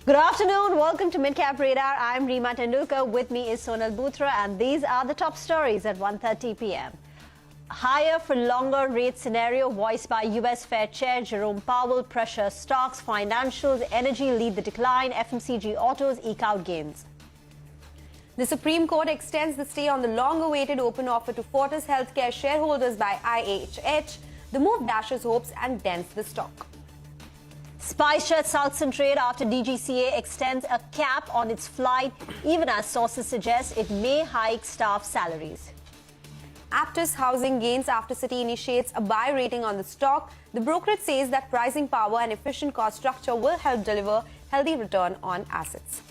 Good afternoon. Welcome to Midcap Radar. I'm Reema Tendulkar. With me is Sonal Bhutra, and these are the top stories at 1:30 p.m. Higher for longer rate scenario voiced by U.S. Fed Chair Jerome Powell. Pressure stocks, financials, energy lead the decline. FMCG autos eke out gains. The Supreme Court extends the stay on the long-awaited open offer to Fortis Healthcare shareholders by IHH. The move dashes hopes and dents the stock. Spicejet sulks in trade after DGCA extends a cap on its flight, even as sources suggest it may hike staff salaries. Aptus Housing gains after Citi initiates a buy rating on the stock. The brokerage says that pricing power and efficient cost structure will help deliver healthy return on assets.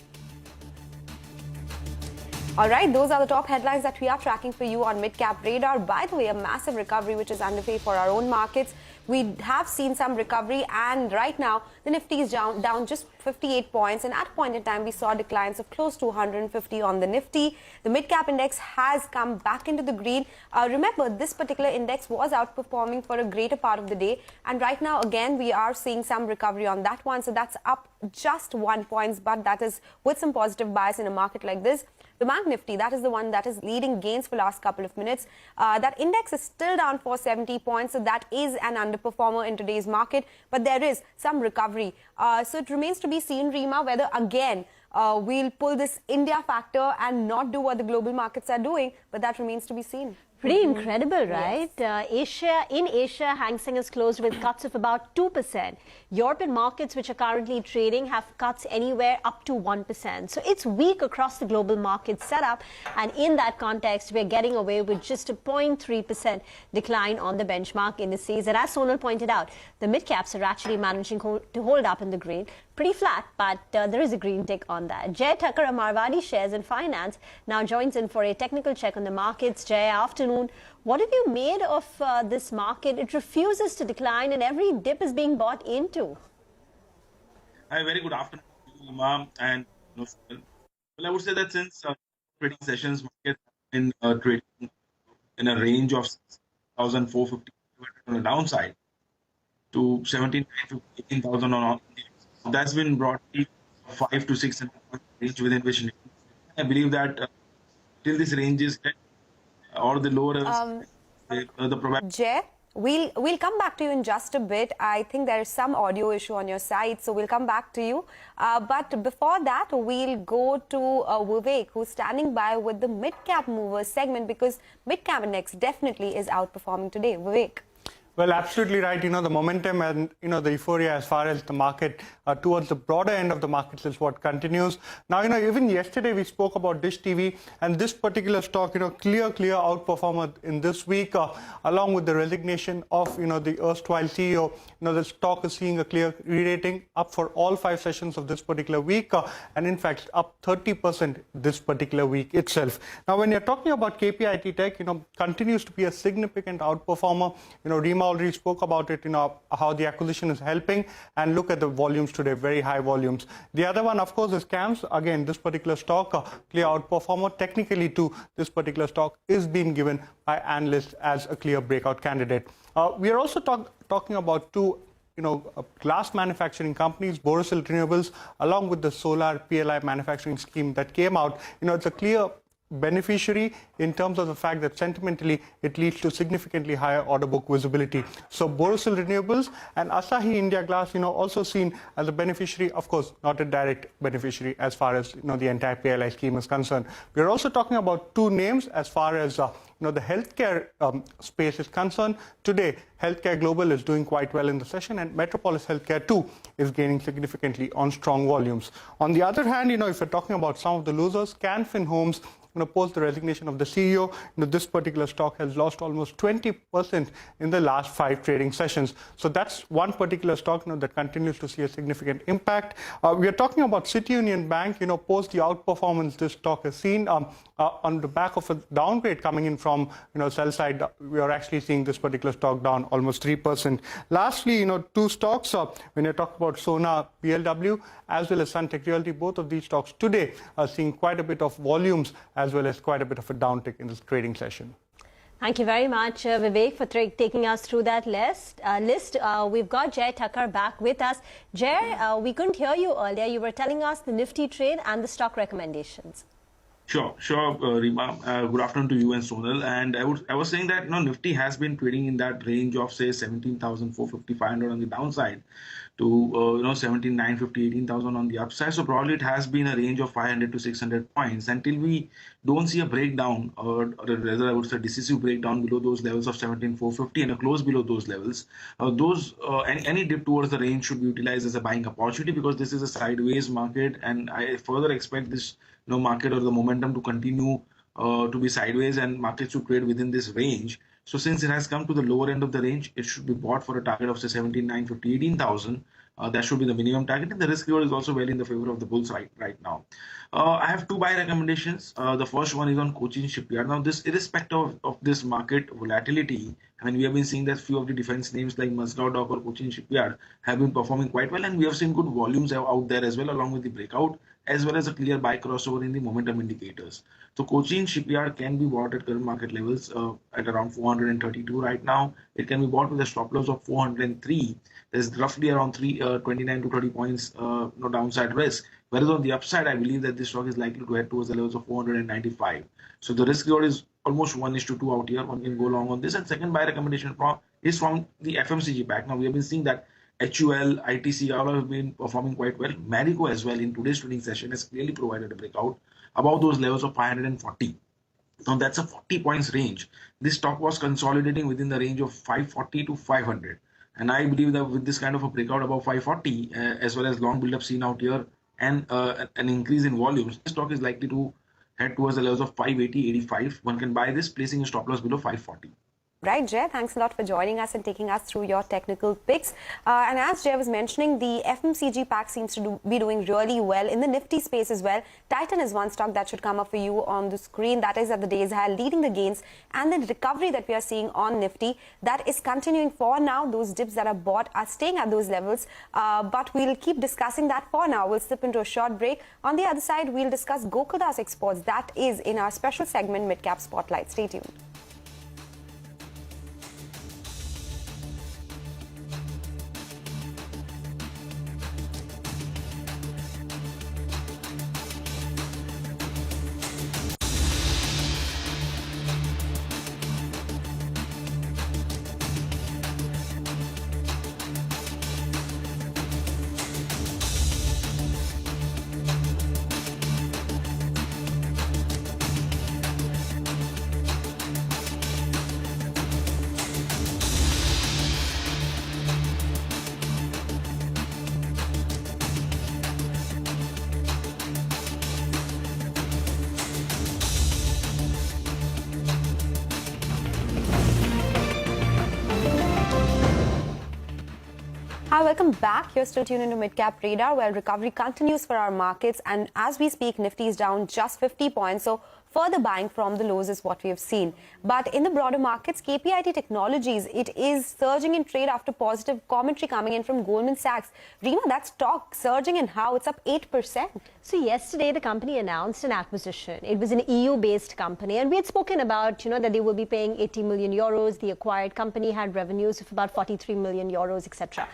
All right, those are the top headlines that we are tracking for you on Midcap Radar. By the way, a massive recovery which is underway for our own markets. We have seen some recovery, and right now the Nifty is down just 58 points, and at a point in time we saw declines of close to 150 on the Nifty. The Midcap index has come back into the green. Remember, this particular index was outperforming for a greater part of the day, and right now again we are seeing some recovery on that one, so that's up just 1 point, but that is with some positive bias in a market like this. The Bank Nifty, that is the one that is leading gains for the last couple of minutes. That index is still down for 70 points, so that is an underperformer in today's market, but there is some recovery. So it remains to be seen, Reema, whether again we'll pull this India factor and not do what the global markets are doing, but that remains to be seen. Pretty incredible, right? Yes. In Asia, Hang Seng is closed with cuts of about 2%. European markets, which are currently trading, have cuts anywhere up to 1%. So it's weak across the global market setup. And in that context, we're getting away with just a 0.3% decline on the benchmark indices. And as Sonal pointed out, the mid-caps are actually managing to hold up in the green. Pretty flat, but there is a green tick on that. Jay Thakkar, a Marwadi Shares and Finance, now joins in for a technical check on the markets. Jay, afternoon. What have you made of this market? It refuses to decline, and every dip is being bought into. Hi, very good afternoon, Imam. And well, I would say that since trading sessions, market have been trading in a range of 6,450 on the downside to 17,900 to 18,000 on the. That's been broadly 5 to 6 range within which I believe that till this range is or the lower the probability. Jay, we'll come back to you in just a bit. I think there is some audio issue on your side, so we'll come back to you. But before that, we'll go to Vivek, who's standing by with the Midcap Movers segment, because Midcap Index definitely is outperforming today. Vivek. Well, absolutely right. The momentum and, the euphoria as far as the market towards the broader end of the markets is what continues. Now, even yesterday we spoke about Dish TV, and this particular stock, clear outperformer in this week, along with the resignation of, the erstwhile CEO. The stock is seeing a clear re-rating up for all 5 sessions of this particular week, and in fact, up 30% this particular week itself. Now, when you're talking about KPIT Tech, continues to be a significant outperformer. Reema already spoke about it, how the acquisition is helping, and look at the volumes today, very high volumes. The other one, of course, is CAMS. Again, this particular stock, clear outperformer. Technically, too, this particular stock is being given by analysts as a clear breakout candidate. We are also talking about two glass manufacturing companies, Borosil Renewables, along with the solar PLI manufacturing scheme that came out. It's a clear beneficiary in terms of the fact that sentimentally it leads to significantly higher order book visibility. So Borosil Renewables and Asahi India Glass, also seen as a beneficiary, of course, not a direct beneficiary as far as the entire PLI scheme is concerned. We're also talking about two names as far as the healthcare space is concerned. Today, Healthcare Global is doing quite well in the session, and Metropolis Healthcare too is gaining significantly on strong volumes. On the other hand, if you're talking about some of the losers, Canfin Homes, post the resignation of the CEO, this particular stock has lost almost 20% in the last 5 trading sessions. So that's one particular stock that continues to see a significant impact. We are talking about City Union Bank, post the outperformance this stock has seen on the back of a downgrade coming in from sell side. We are actually seeing this particular stock down almost 3%. Lastly, two stocks, when you talk about Sona BLW as well as Suntech Realty, both of these stocks today are seeing quite a bit of volumes as well as quite a bit of a downtick in this trading session. Thank you very much, Vivek, for taking us through that list. We've got Jay Thakkar back with us. Jay, we couldn't hear you earlier. You were telling us the Nifty trade and the stock recommendations. Sure, Rima. Good afternoon to you and Sonal. And I was saying that Nifty has been trading in that range of say 17,450, 500 on the downside to 17,950, 18,000 on the upside. So probably it has been a range of 500 to 600 points until we don't see a breakdown, or rather I would say decisive breakdown below those levels of 17,450 and a close below those levels. Any dip towards the range should be utilized as a buying opportunity, because this is a sideways market, and I further expect this market or the momentum to continue to be sideways, and markets to trade within this range. So since it has come to the lower end of the range, it should be bought for a target of say 17,950, 18,000. That should be the minimum target, and the risk reward is also well in the favor of the bulls right now. I have two buy recommendations. The first one is on Cochin Shipyard. Now, this irrespective of this market volatility, I mean, we have been seeing that few of the defense names like Mazagon Dock or Cochin Shipyard have been performing quite well, and we have seen good volumes out there as well, along with the breakout, as well as a clear buy crossover in the momentum indicators. So Cochin Shipyard can be bought at current market levels at around 432 right now. It can be bought with a stop loss of 403. There's roughly around 29 to 30 points no downside risk. Whereas on the upside, I believe that this stock is likely to head towards the levels of 495. So the risk reward is almost 1:2 out here. One can go long on this. And second buy recommendation is from the FMCG pack. Now we have been seeing that HUL, ITC, all have been performing quite well. Marico as well in today's trading session has clearly provided a breakout above those levels of 540. Now that's a 40 points range. This stock was consolidating within the range of 540 to 500. And I believe that with this kind of a breakout above 540, as well as long build-up seen out here and an increase in volumes, this stock is likely to head towards the levels of 580, 85. One can buy this, placing a stop loss below 540. Right, Jay, thanks a lot for joining us and taking us through your technical picks. And as Jay was mentioning, the FMCG pack seems to be doing really well in the Nifty space as well. Titan is one stock that should come up for you on the screen. That is at the day's high, leading the gains, and the recovery that we are seeing on Nifty, that is continuing for now. Those dips that are bought are staying at those levels, but we'll keep discussing that for now. We'll slip into a short break. On the other side, we'll discuss Gokuldas Exports. That is in our special segment, Midcap Spotlight. Stay tuned. Hi, welcome back. You're still tuned into Midcap Radar, where recovery continues for our markets. And as we speak, Nifty is down just 50 points. So further buying from the lows is what we have seen. But in the broader markets, KPIT Technologies, it is surging in trade after positive commentary coming in from Goldman Sachs. Rima, that stock surging, and how? It's up 8%. So yesterday, the company announced an acquisition. It was an EU-based company, and we had spoken about, that they will be paying 80 million euros. The acquired company had revenues of about 43 million euros, etc.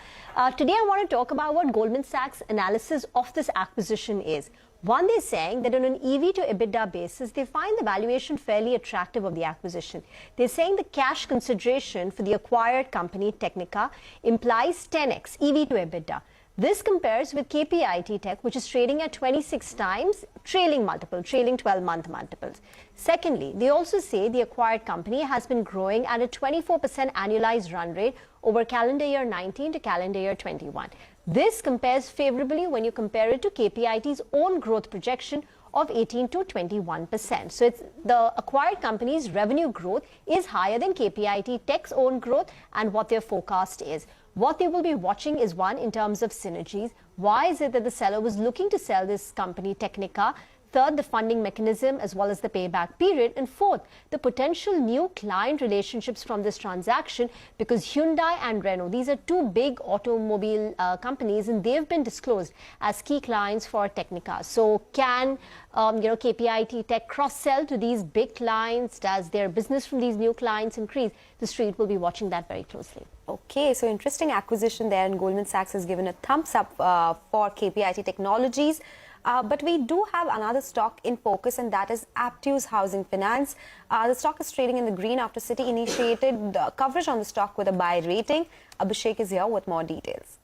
Today, I want to talk about what Goldman Sachs' analysis of this acquisition is. One, they're saying that on an EV to EBITDA basis, they find the valuation fairly attractive of the acquisition. They're saying the cash consideration for the acquired company, Technica, implies 10x EV to EBITDA. This compares with KPIT Tech, which is trading at 26 times trailing 12-month multiples. Secondly, they also say the acquired company has been growing at a 24% annualized run rate over calendar year 19 to calendar year 21. This compares favorably when you compare it to KPIT's own growth projection of 18 to 21%. So it's the acquired company's revenue growth is higher than KPIT Tech's own growth and what their forecast is. What they will be watching is, one, in terms of synergies. Why is it that the seller was looking to sell this company, Technica? Third, the funding mechanism as well as the payback period. And fourth, the potential new client relationships from this transaction, because Hyundai and Renault, these are two big automobile companies, and they've been disclosed as key clients for Technica. So can KPIT Tech cross-sell to these big clients? Does their business from these new clients increase? The street will be watching that very closely. Okay, so interesting acquisition there, and Goldman Sachs has given a thumbs up for KPIT Technologies. But we do have another stock in focus, and that is Aptu's Housing Finance. The stock is trading in the green after Citi initiated coverage on the stock with a buy rating. Abhishek is here with more details.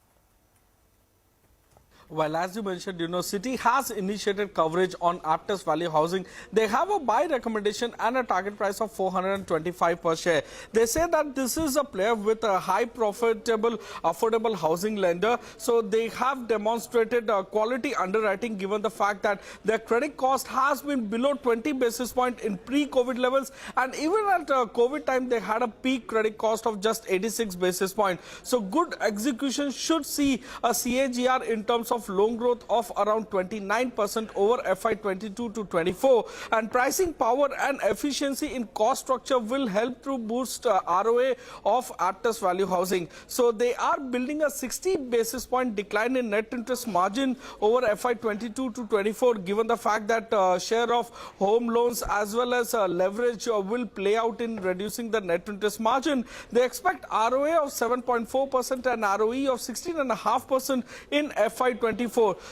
Well, as you mentioned, Citi has initiated coverage on Aptus Value Housing. They have a buy recommendation and a target price of 425 per share. They say that this is a player with a high profitable, affordable housing lender. So they have demonstrated quality underwriting, given the fact that their credit cost has been below 20 basis points in pre-COVID levels. And even at COVID time, they had a peak credit cost of just 86 basis points. So good execution should see a CAGR in terms of loan growth of around 29% over FY22 to 24, and pricing power and efficiency in cost structure will help to boost ROA of Aptus Value Housing. So they are building a 60 basis point decline in net interest margin over FY22 to 24, given the fact that share of home loans as well as leverage will play out in reducing the net interest margin. They expect ROA of 7.4% and ROE of 16.5% in FY24.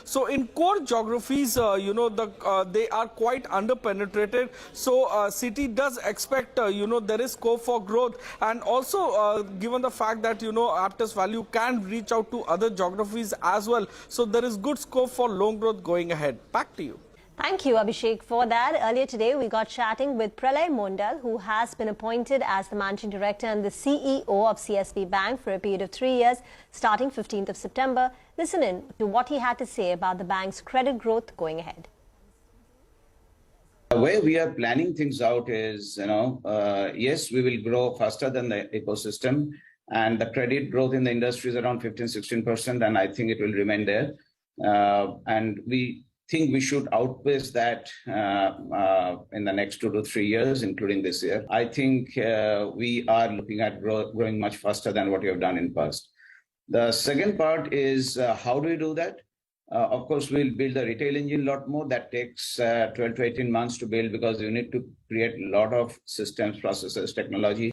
So in core geographies, they are quite under-penetrated. So Citi does expect, there is scope for growth. And also, given the fact that, Aptus Value can reach out to other geographies as well. So there is good scope for loan growth going ahead. Back to you. Thank you, Abhishek, for that. Earlier today, we got chatting with Pralay Mondal, who has been appointed as the Managing Director and the CEO of CSB Bank for a period of 3 years, starting 15th of September. Listen in to what he had to say about the bank's credit growth going ahead. The way we are planning things out is, yes, we will grow faster than the ecosystem, and the credit growth in the industry is around 15-16%, and I think it will remain there. And we think we should outpace that in the next 2 to 3 years, including this year. I think we are looking at growing much faster than what we have done in past. The second part is how do we do that? Of course, we'll build the retail engine a lot more. That takes 12 to 18 months to build, because you need to create a lot of systems, processes, technology.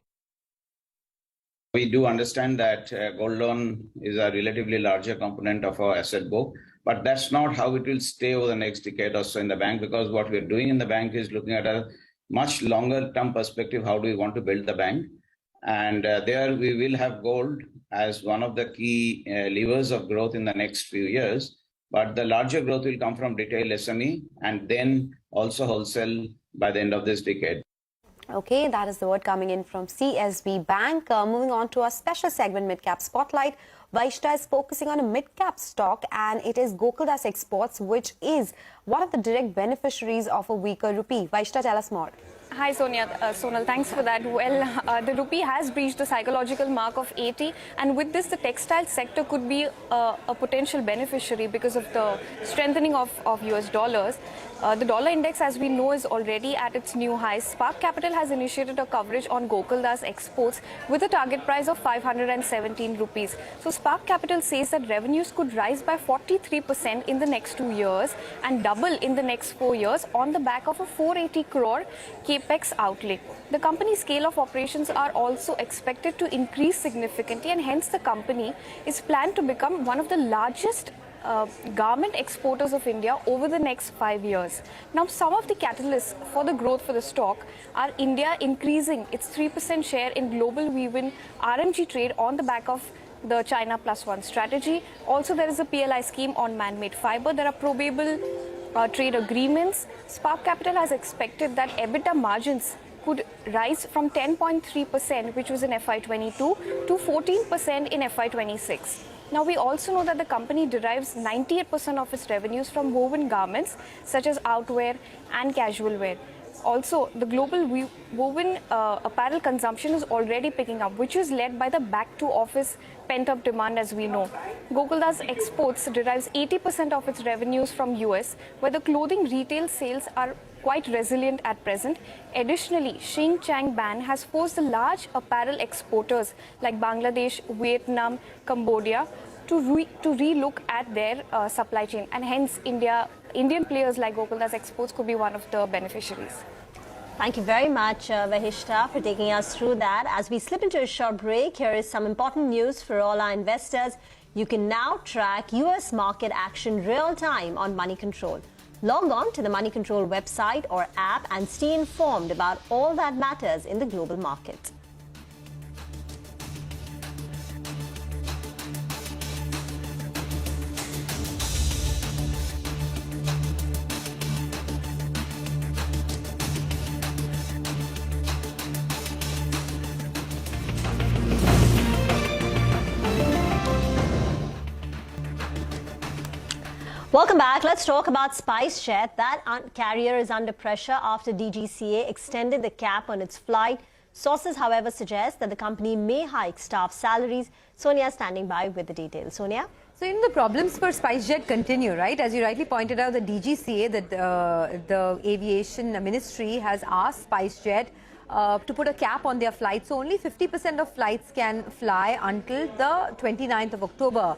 We do understand that gold loan is a relatively larger component of our asset book, but that's not how it will stay over the next decade or so in the bank, because what we're doing in the bank is looking at a much longer term perspective. How do we want to build the bank? And there we will have gold as one of the key levers of growth in the next few years. But the larger growth will come from retail SME and then also wholesale by the end of this decade. Okay, that is the word coming in from CSB Bank. Moving on to our special segment, Midcap Spotlight. Vaishta is focusing on a mid-cap stock, and it is Gokuldas Exports, which is one of the direct beneficiaries of a weaker rupee. Vaishta, tell us more. Hi Sonal, thanks for that. Well, the rupee has breached the psychological mark of 80, and with this the textile sector could be a potential beneficiary because of the strengthening of US dollars. The dollar index, as we know, is already at its new highs. Spark Capital has initiated a coverage on Gokuldas Exports with a target price of 517 rupees. So Spark Capital says that revenues could rise by 43% in the next 2 years and double in the next 4 years on the back of a 480 crore capex outlay. The company's scale of operations are also expected to increase significantly, and hence the company is planned to become one of the largest garment exporters of India over the next 5 years. Now, some of the catalysts for the growth for the stock are India increasing its 3% share in global weave-in RMG trade on the back of the China Plus One strategy. Also, there is a PLI scheme on man-made fiber. There are probable trade agreements. Spark Capital has expected that EBITDA margins could rise from 10.3%, which was in FY22, to 14% in FY26. Now, we also know that the company derives 98% of its revenues from woven garments, such as outwear and casual wear. Also, the global woven apparel consumption is already picking up, which is led by the back-to-office pent-up demand, as we know. Gokuldas Exports derives 80% of its revenues from US, where the clothing retail sales are quite resilient at present. Additionally, Xinjiang ban has forced the large apparel exporters like Bangladesh, Vietnam, Cambodia to re-look at their supply chain, and hence Indian players like Gokuldas Exports could be one of the beneficiaries. Thank you very much, Vahishta, for taking us through that. As we slip into a short break, here is some important news for all our investors. You can now track US market action real time on Money Control. Log on to the Money Control website or app and stay informed about all that matters in the global market. Welcome back. Let's talk about Spicejet. That carrier is under pressure after DGCA extended the cap on its flight. Sources, however, suggest that the company may hike staff salaries. Sonia is standing by with the details. Sonia? So, the problems for Spicejet continue, right? As you rightly pointed out, the DGCA, the Aviation Ministry, has asked Spicejet to put a cap on their flights. So, only 50% of flights can fly until the 29th of October.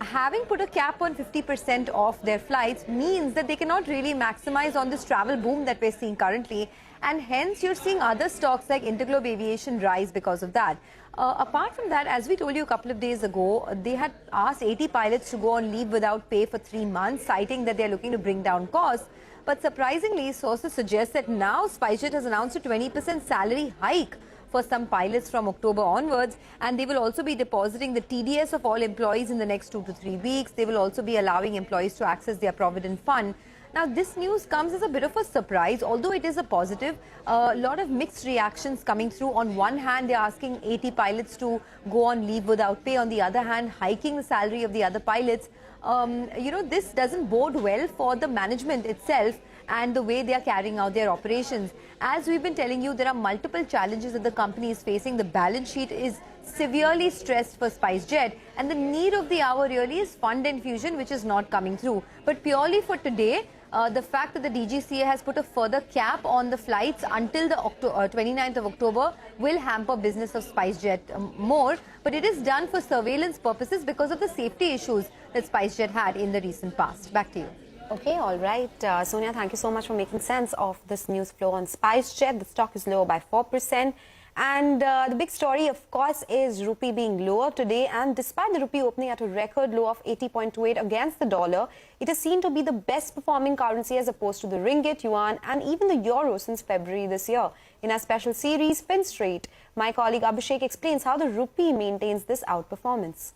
Having put a cap on 50% of their flights means that they cannot really maximize on this travel boom that we're seeing currently, and hence you're seeing other stocks like Interglobe Aviation rise because of that. Apart from that, as we told you a couple of days ago, they had asked 80 pilots to go on leave without pay for 3 months, citing that they're looking to bring down costs. But surprisingly, sources suggest that now Spicejet has announced a 20% salary hike for some pilots from October onwards, and they will also be depositing the TDS of all employees in the next 2 to 3 weeks. They will also be allowing employees to access their provident fund. Now, this news comes as a bit of a surprise, although it is a positive. A lot of mixed reactions coming through. On one hand, they're asking 80 pilots to go on leave without pay. On the other hand, hiking the salary of the other pilots. This doesn't bode well for the management itself and the way they are carrying out their operations. As we've been telling you, there are multiple challenges that the company is facing. The balance sheet is severely stressed for Spicejet, and the need of the hour really is fund infusion, which is not coming through. But purely for today, the fact that the DGCA has put a further cap on the flights until the 29th of October will hamper business of Spicejet more. But it is done for surveillance purposes because of the safety issues that Spicejet had in the recent past. Back to you. Okay, all right. Sonia, thank you so much for making sense of this news flow on Spicejet. The stock is lower by 4%. And the big story, of course, is Rupee being lower today. And despite the Rupee opening at a record low of 80.28 against the dollar, it is seen to be the best performing currency as opposed to the ringgit, yuan, and even the euro since February this year. In our special series, Fin Straight, my colleague Abhishek explains how the Rupee maintains this outperformance.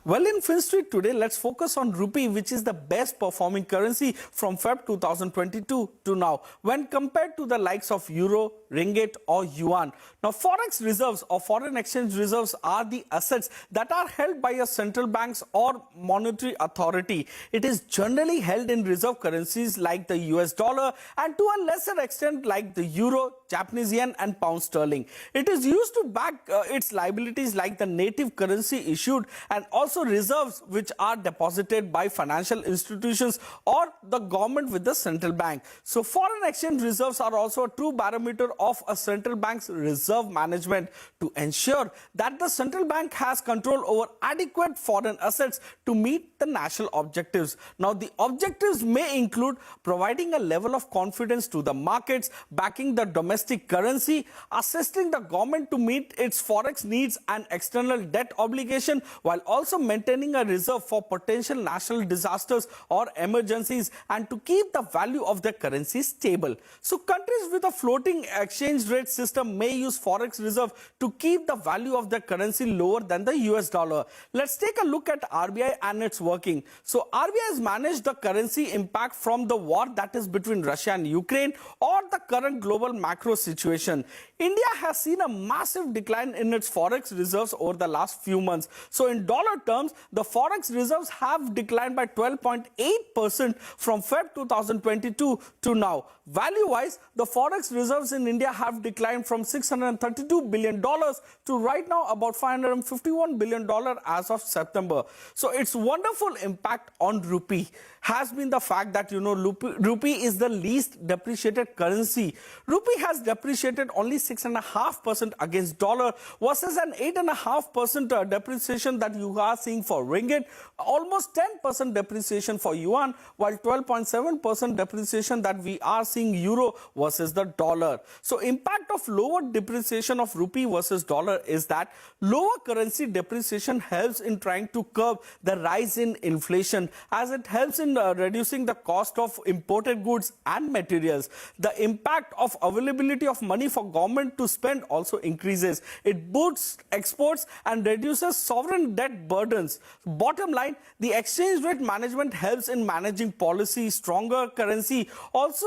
Well, in Fin Street today, let's focus on Rupee, which is the best performing currency from Feb 2022 to now, when compared to the likes of Euro, Ringgit or Yuan. Now, Forex reserves or foreign exchange reserves are the assets that are held by a central banks or monetary authority. It is generally held in reserve currencies like the US dollar and to a lesser extent like the Euro, Japanese yen and pound sterling. It is used to back its liabilities like the native currency issued, and also reserves which are deposited by financial institutions or the government with the central bank. So foreign exchange reserves are also a true barometer of a central bank's reserve management to ensure that the central bank has control over adequate foreign assets to meet the national objectives. Now, the objectives may include providing a level of confidence to the markets, backing the domestic currency, assisting the government to meet its forex needs and external debt obligation, while also maintaining a reserve for potential national disasters or emergencies, and to keep the value of their currency stable. So countries with a floating exchange rate system may use forex reserve to keep the value of their currency lower than the US dollar. Let's take a look at RBI and its working. So RBI has managed the currency impact from the war that is between Russia and Ukraine or the current global macro situation. India has seen a massive decline in its forex reserves over the last few months. So in dollar terms, the forex reserves have declined by 12.8% from Feb 2022 to now. Value-wise, the forex reserves in India have declined from $632 billion to right now about $551 billion as of September. So its wonderful impact on rupee has been the fact that, rupee is the least depreciated currency. Rupee has depreciated only 6.5% against dollar versus an 8.5% depreciation that you are seeing for ringgit, almost 10% depreciation for yuan, while 12.7% depreciation that we are seeing euro versus the dollar. So impact of lower depreciation of rupee versus dollar is that lower currency depreciation helps in trying to curb the rise in inflation, as it helps in reducing the cost of imported goods and materials. The impact of availability of money for government to spend also increases. It boosts exports and reduces sovereign debt burdens. Bottom line, the exchange rate management helps in managing policy. Stronger currency also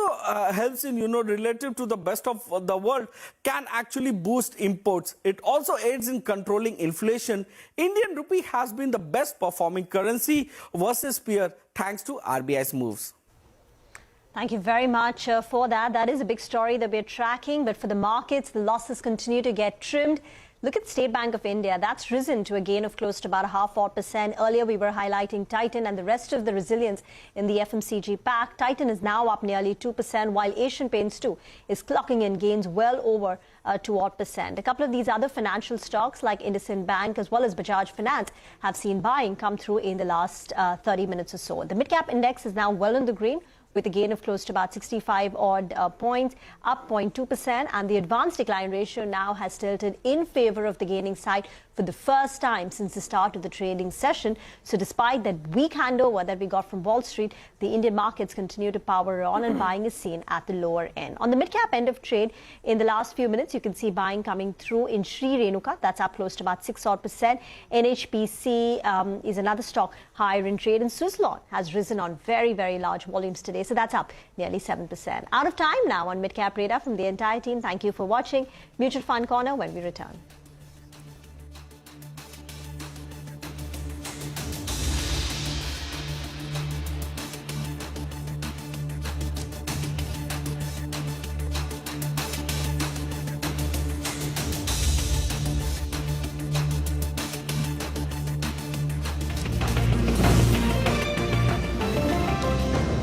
helps in, relative to the best of the world, can actually boost imports. It also aids in controlling inflation. Indian rupee has been the best performing currency versus peer thanks to RBI's moves. Thank you very much for that. That is a big story that we're tracking. But for the markets, the losses continue to get trimmed. Look at State Bank of India. That's risen to a gain of close to about 0.5%. Earlier, we were highlighting Titan and the rest of the resilience in the FMCG pack. Titan is now up nearly 2%, while Asian Paints too is clocking in gains well over 2%. A couple of these other financial stocks like IndusInd Bank as well as Bajaj Finance have seen buying come through in the last 30 minutes or so. The Midcap index is now well in the green, with a gain of close to about 65 odd points, up 0.2%, and the advanced decline ratio now has tilted in favor of the gaining side for the first time since the start of the trading session. So despite that weak handover that we got from Wall Street, the Indian markets continue to power on, and buying is seen at the lower end. On the mid-cap end of trade, in the last few minutes, you can see buying coming through in Sri Renuka. That's up close to about 6 odd percent. NHPC is another stock higher in trade, and Switzerland has risen on very, very large volumes today. So that's up nearly 7%. Out of time now on Midcap Radar from the entire team. Thank you for watching Mutual Fund Corner when we return.